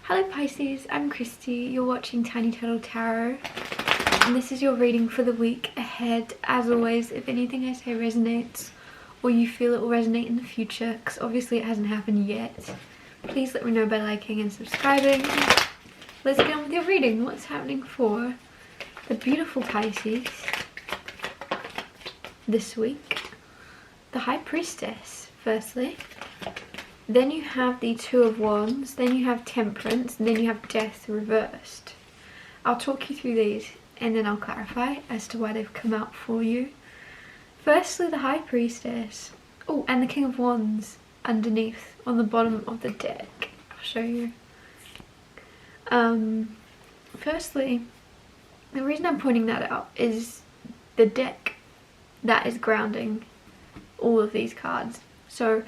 Hello Pisces, I'm Christy, you're watching Tiny Turtle Tarot, and this is your reading for the week ahead. As always, if anything I say resonates, or you feel it will resonate in the future, because obviously it hasn't happened yet, please let me know by liking and subscribing. Let's get on with your reading. What's happening for the beautiful Pisces this week? The High Priestess, firstly. Then you have the Two of Wands, then you have Temperance, and then you have Death reversed. I'll talk you through these and then I'll clarify as to why they've come out for you. Firstly, the High Priestess. Oh, and the King of Wands underneath on the bottom of the deck. I'll show you. Firstly, the reason I'm pointing that out is the deck that is grounding all of these cards. So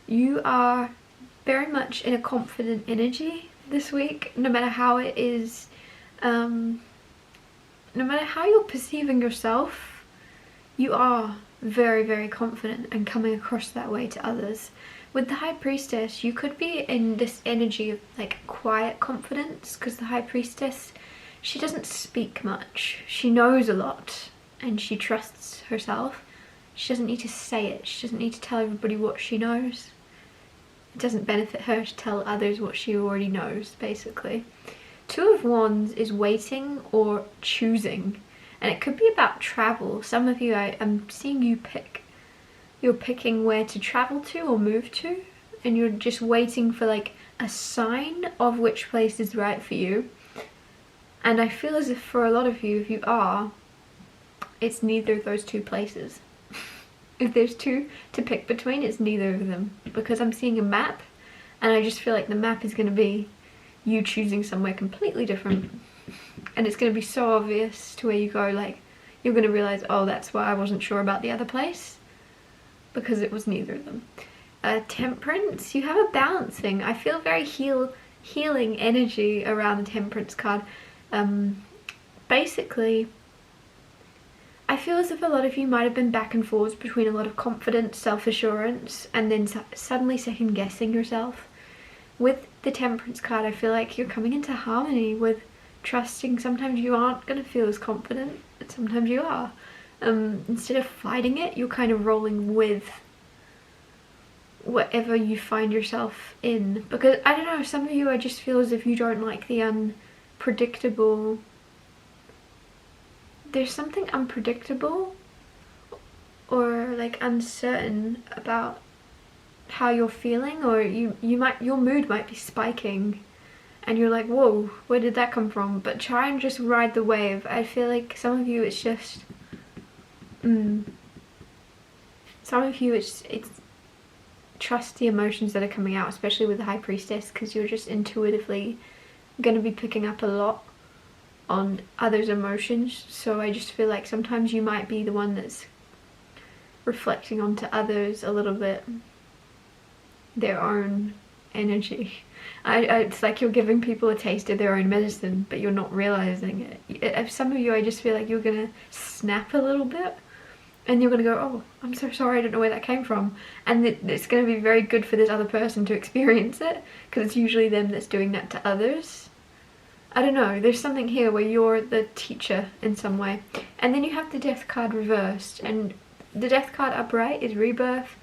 you are very much in a confident energy this week, no matter how it is, no matter how you're perceiving yourself, you are very, very confident and coming across that way to others. With the High Priestess, you could be in this energy of like quiet confidence, because the High Priestess, she doesn't speak much. She knows a lot and she trusts herself. She doesn't need to say it. She doesn't need to tell everybody what she knows. It doesn't benefit her to tell others what she already knows, basically. Two of Wands is waiting or choosing, and it could be about travel. Some of you, I'm seeing you pick. You're picking where to travel to or move to, and you're just waiting for like a sign of which place is right for you. And I feel as if for a lot of you, if you are, it's neither of those two places. If there's two to pick between, it's neither of them, because I'm seeing a map and I just feel like the map is going to be you choosing somewhere completely different, and it's going to be so obvious to where you go, like you're going to realize, oh, that's why I wasn't sure about the other place, because it was neither of them. Temperance, you have a balancing. I feel very healing energy around the Temperance card. Basically, I feel as if a lot of you might have been back and forth between a lot of confidence, self-assurance, and then suddenly second-guessing yourself. With the Temperance card, I feel like you're coming into harmony with trusting. Sometimes you aren't going to feel as confident, and sometimes you are. Instead of fighting it, you're kind of rolling with whatever you find yourself in. Because, I don't know, some of you, I just feel as if you don't like the unpredictable. There's something unpredictable or like uncertain about how you're feeling, or your mood might be spiking and you're like, whoa, where did that come from? But try and just ride the wave. I feel like some of you, it's just some of you, it's trust the emotions that are coming out, especially with the High Priestess, because you're just intuitively going to be picking up a lot on others' emotions. So I just feel like sometimes you might be the one that's reflecting onto others a little bit, their own energy. It's like you're giving people a taste of their own medicine, but you're not realizing it. Some of you, I just feel like you're gonna snap a little bit and you're gonna go, oh, I'm so sorry, I don't know where that came from, and it's gonna be very good for this other person to experience it, because it's usually them that's doing that to others. I don't know, there's something here where you're the teacher in some way. And then you have the Death card reversed, and the Death card upright is rebirth,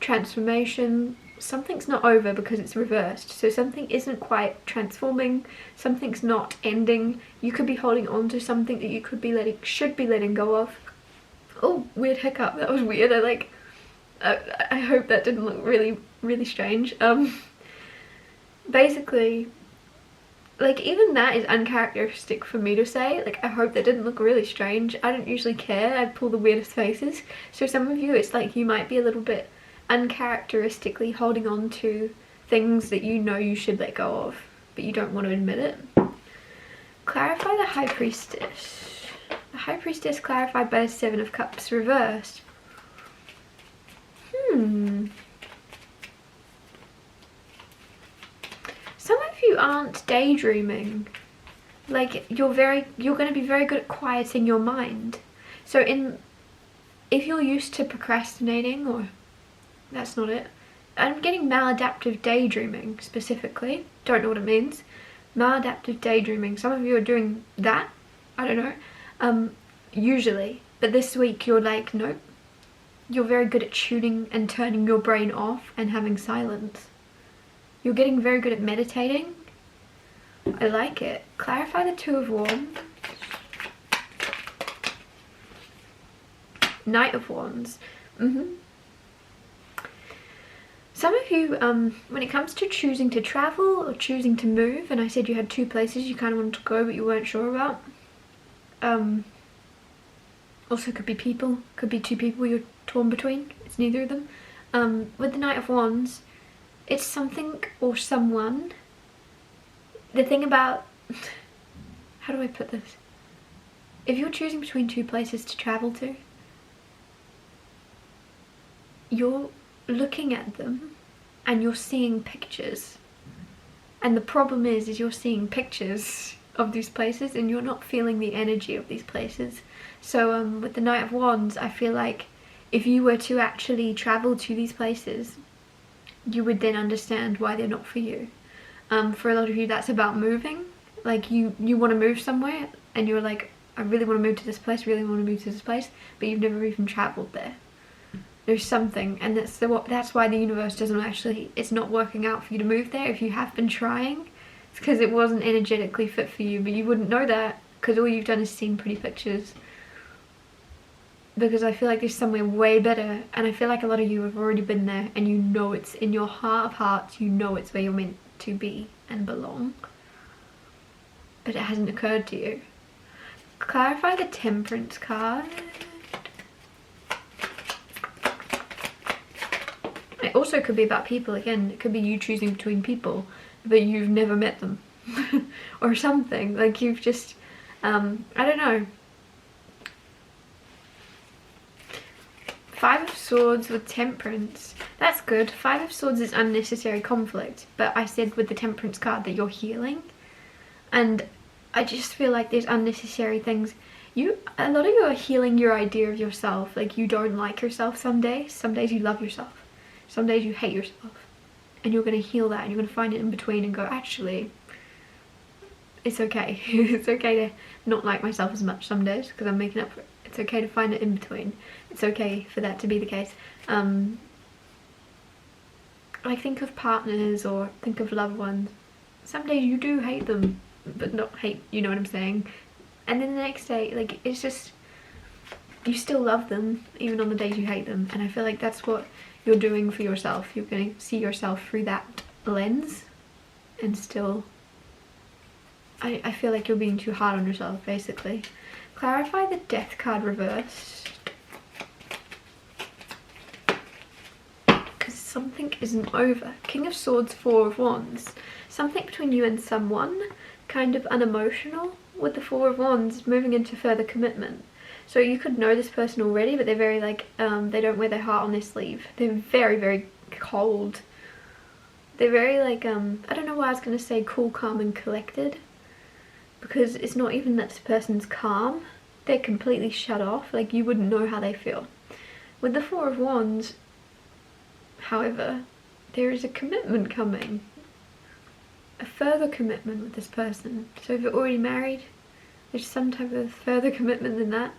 transformation. Something's not over because it's reversed, so something isn't quite transforming, something's not ending. You could be holding on to something that you should be letting go of. Oh, weird hiccup, that was weird. I hope that didn't look really, really strange. Basically, like, even that is uncharacteristic for me to say. Like, I hope that didn't look really strange. I don't usually care. I pull the weirdest faces. So some of you, it's like you might be a little bit uncharacteristically holding on to things that you know you should let go of, but you don't want to admit it. Clarify the High Priestess. The High Priestess clarified by the Seven of Cups reversed. Some of you aren't daydreaming. Like, you're going to be very good at quieting your mind. So if you're used to procrastinating, or that's not it, I'm getting maladaptive daydreaming specifically. Don't know what it means. maladaptive daydreaming. Some of you are doing that, I don't know, usually. But this week you're like, nope. You're very good at tuning and turning your brain off and having silence. You're getting very good at meditating. I like it. Clarify the Two of Wands. Knight of Wands. Some of you, when it comes to choosing to travel or choosing to move, and I said you had 2 places you kind of wanted to go but you weren't sure about. Also could be people, could be 2 people you're torn between. It's neither of them. With the Knight of Wands, it's something or someone. The thing about, how do I put this? If you're choosing between 2 places to travel to, you're looking at them and you're seeing pictures. And the problem is you're seeing pictures of these places and you're not feeling the energy of these places. So with the Knight of Wands, I feel like if you were to actually travel to these places, you would then understand why they're not for you. For a lot of you, that's about moving. Like you want to move somewhere and you're like, I really want to move to this place, really want to move to this place, but you've never even traveled there. There's something, and that's why the universe doesn't actually, it's not working out for you to move there. If you have been trying, it's because it wasn't energetically fit for you, but you wouldn't know that because all you've done is seen pretty pictures. Because I feel like there's somewhere way better, and I feel like a lot of you have already been there and you know it's in your heart of hearts, you know it's where you're meant to be and belong, but it hasn't occurred to you. Clarify the Temperance card. It also could be about people again. It could be you choosing between people but you've never met them or something, like you've just I don't know. 5 of Swords with Temperance. That's good. 5 of Swords is unnecessary conflict, but I said with the Temperance card that you're healing, and I just feel like there's unnecessary things. A lot of you are healing your idea of yourself. Like you don't like yourself some days you love yourself, some days you hate yourself, and you're going to heal that and you're going to find it in between and go, actually it's okay. It's okay to not like myself as much some days because I'm making up for it. It's okay to find it in between. It's okay for that to be the case. Like think of partners or think of loved ones. Some days you do hate them, but not hate, you know what I'm saying? And then the next day, like it's just, you still love them even on the days you hate them. And I feel like that's what you're doing for yourself. You're going to see yourself through that lens and still, I feel like you're being too hard on yourself basically. Clarify the Death card reversed. Because something isn't over. King of Swords, 4 of Wands. Something between you and someone, kind of unemotional, with the 4 of Wands moving into further commitment. So you could know this person already, but they're very like, they don't wear their heart on their sleeve. They're very, very cold. They're very like, I don't know why I was going to say cool, calm and collected. Because it's not even that this person's calm, they're completely shut off, like you wouldn't know how they feel. With the 4 of Wands, however, there is a commitment coming, a further commitment with this person. So if you're already married, there's some type of further commitment than that.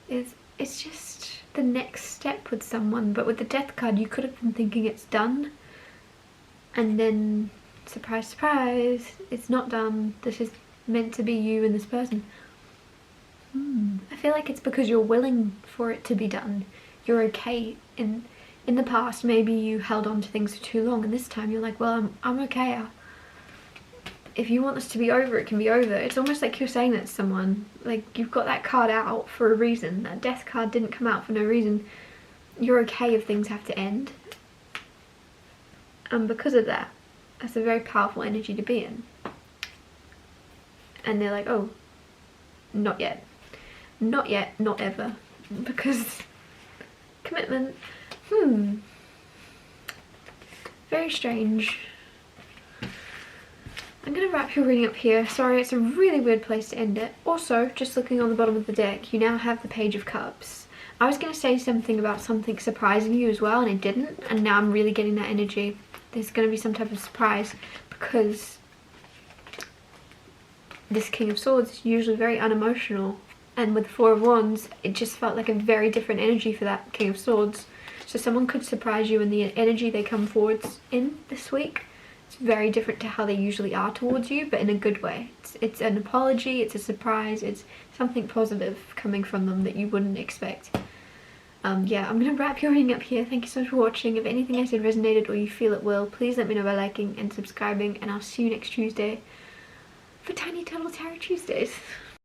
It's just the next step with someone, but with the Death card you could have been thinking it's done, and then surprise, surprise, it's not done. This is meant to be you and this person. I feel like it's because you're willing for it to be done. You're okay. In the past, maybe you held on to things for too long, and this time you're like, well, I'm okay. If you want this to be over, it can be over. It's almost like you're saying that to someone. Like, you've got that card out for a reason. That Death card didn't come out for no reason. You're okay if things have to end. And because of that, that's a very powerful energy to be in. And they're like, oh, not yet. Not yet, not ever. Because commitment, very strange. I'm going to wrap your reading up here. Sorry, it's a really weird place to end it. Also, just looking on the bottom of the deck, you now have the Page of Cups. I was going to say something about something surprising you as well, and it didn't. And now I'm really getting that energy. there's going to be some type of surprise, because this King of Swords is usually very unemotional, and with the Four of Wands it just felt like a very different energy for that King of Swords. So someone could surprise you in the energy they come forwards in this week. It's very different to how they usually are towards you, but in a good way. It's an apology, it's a surprise, it's something positive coming from them that you wouldn't expect. Yeah, I'm going to wrap your reading up here. Thank you so much for watching. If anything I said resonated or you feel it will, please let me know by liking and subscribing, and I'll see you next Tuesday for Tiny Turtle Tarot Tuesdays.